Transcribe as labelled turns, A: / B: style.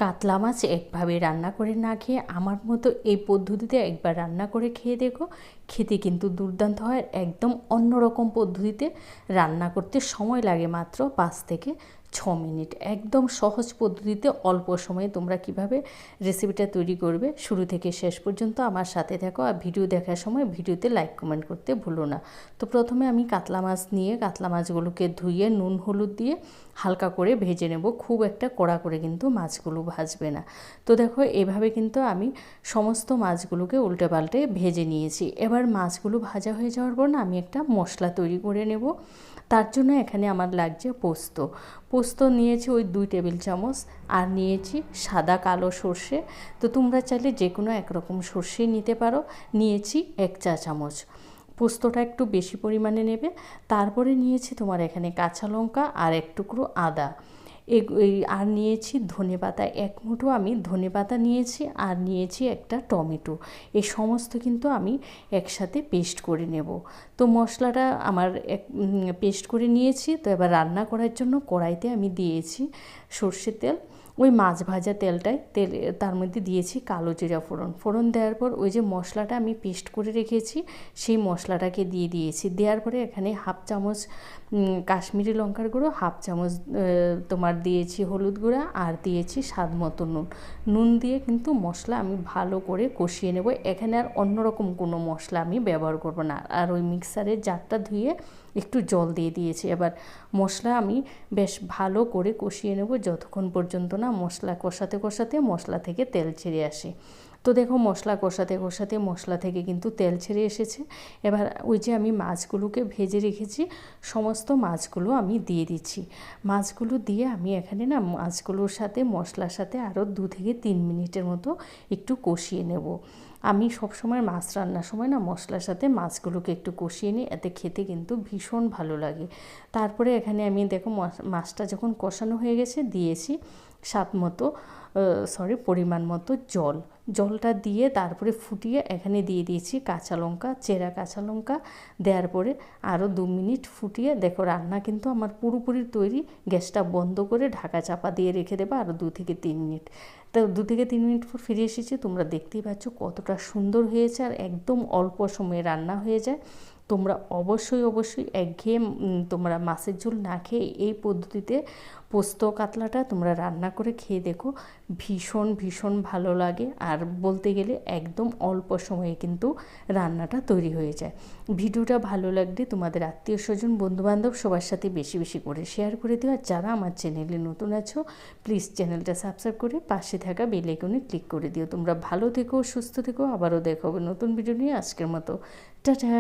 A: কাতলা মাছ একভাবে রান্না করে না খেয়ে আমার মতো এই পদ্ধতিতে একবার রান্না করে খেয়ে দেখো, খেতে কিন্তু দুর্দান্ত হয়। একদম অন্যরকম পদ্ধতিতে রান্না করতে সময় লাগে মাত্র 5 থেকে 6 মিনিট। একদম সহজ পদ্ধতিতে অল্প সময়ে তোমরা কিভাবে রেসিপিটা তৈরি করবে, শুরু থেকে শেষ পর্যন্ত আমার সাথে থাকো। আর ভিডিও দেখার সময় ভিডিওতে লাইক কমেন্ট করতে ভুলো না। তো প্রথমে আমি কাতলা মাছ নিয়ে কাতলা মাছগুলোকে ধুয়ে নুন হলুদ দিয়ে হালকা করে ভেজে নেব। খুব একটা কড়া করে কিন্তু মাছগুলো ভাজবে না। তো দেখো এভাবে কিন্তু আমি সমস্ত মাছগুলোকে উল্টে পাল্টে ভেজে নিয়েছি। এবার মাছগুলো ভাজা হয়ে যাওয়ার পর না আমি একটা মশলা তৈরি করে নেব। তার জন্য এখানে আমার লাগছে পোস্ত। পোস্ত নিয়েছি ওই 2 টেবিল চামচ, আর নিয়েছি সাদা কালো সর্ষে। তো তোমরা চাইলে যে কোনো একরকম সর্ষে নিতে পারো। নিয়েছি 1 চা চামচ। পোস্তটা একটু বেশি পরিমাণে নেবে। তারপরে নিয়েছি তোমার এখানে কাঁচা লঙ্কা আর এক টুকরো আদা। আর নিয়েছি ধনেপাতা, 1 মুঠো আমি ধনেপাতা নিয়েছি, আর নিয়েছি একটা টমেটো। এই সমস্ত কিন্তু আমি একসাথে পেস্ট করে নেব। তো মশলাটা আমার পেস্ট করে নিয়েছি। তো এবার রান্না করার জন্য কড়াইতে আমি দিয়েছি সর্ষের তেল। ওই মাছ ভাজা তেল তার মধ্যে দিয়েছি কালো জিরা ফোড়ন দেওয়ার পর ওই যে মশলাটা আমি পেস্ট করে রেখেছি সেই মশলাটাকে দিয়েছি। দেওয়ার পরে এখানে 1/2 চামচ কাশ্মীরি লঙ্কার গুঁড়ো, 1/2 চামচ তোমার দিয়েছি হলুদ গুঁড়া, আর দিয়েছি স্বাদ মতো নুন দিয়ে কিন্তু মশলা আমি ভালো করে কষিয়ে নেব। এখানে আর অন্যরকম কোনো মশলা আমি ব্যবহার করব না। আর ওই মিক্সারের জারটা ধুয়ে একটু জল দিয়ে দিয়েছি। এবার মশলা আমি বেশ ভালো করে কষিয়ে নেব যতক্ষণ পর্যন্ত না মশলা কষাতে মশলা থেকে তেল ছেড়ে আসে। তো দেখো মশলা কষাতে মশলা থেকে কিন্তু তেল ছেড়ে এসেছে। এবার ওই যে আমি মাছগুলোকে ভেজে রেখেছি সমস্ত মাছগুলো আমি দিয়ে দিচ্ছি। মাছগুলো দিয়ে আমি এখানে না মাছগুলোর সাথে মশলার সাথে আরও 2 থেকে 3 মিনিটের মতো একটু কষিয়ে নেব। আমি সবসময় মাছ রান্নার সময় না মশলার সাথে মাছগুলোকে একটু কষিয়ে নিই, এতে খেতে কিন্তু ভীষণ ভালো লাগে। তারপরে এখানে আমি দেখো মাছটা যখন কষানো হয়ে গেছে দিয়েছি পরিমাণ মতো জলটা দিয়ে তারপরে ফুটিয়ে এখানে দিয়ে দিয়েছি চেরা কাঁচা লঙ্কা। দেওয়ার পরে আরও 2 মিনিট ফুটিয়ে দেখো রান্না কিন্তু আমার পুরোপুরি তৈরি। গ্যাসটা বন্ধ করে ঢাকা চাপা দিয়ে রেখে দেবো আরও 2 থেকে 3 মিনিট। তো 2 থেকে 3 মিনিট পর ফিরে এসেছি। তোমরা দেখতেই পাচ্ছ কতটা সুন্দর হয়েছে, আর একদম অল্প সময়ে রান্না হয়ে যায়। তোমরা অবশ্যই একঘেয়ে তোমরা মাছের ঝোল না খেয়ে এই পদ্ধতিতে পোস্ত কাতলাটা তোমরা রান্না করে খেয়ে দেখো, ভীষণ ভালো লাগে। আর বলতে গেলে একদম অল্প সময়ে কিন্তু রান্নাটা তৈরি হয়ে যায়। ভিডিওটা ভালো লাগলে তোমাদের আত্মীয় স্বজন বন্ধুবান্ধব সবার সাথে বেশি করে শেয়ার করে দিও। আর যারা আমার চ্যানেলে নতুন আছো প্লিজ চ্যানেলটা সাবস্ক্রাইব করে পাশে থাকা বেল আইকনে ক্লিক করে দিও। তোমরা ভালো থেকো, সুস্থ থেকো। আবারও দেখা হবে নতুন ভিডিও নিয়ে। আজকের মতো টাটা।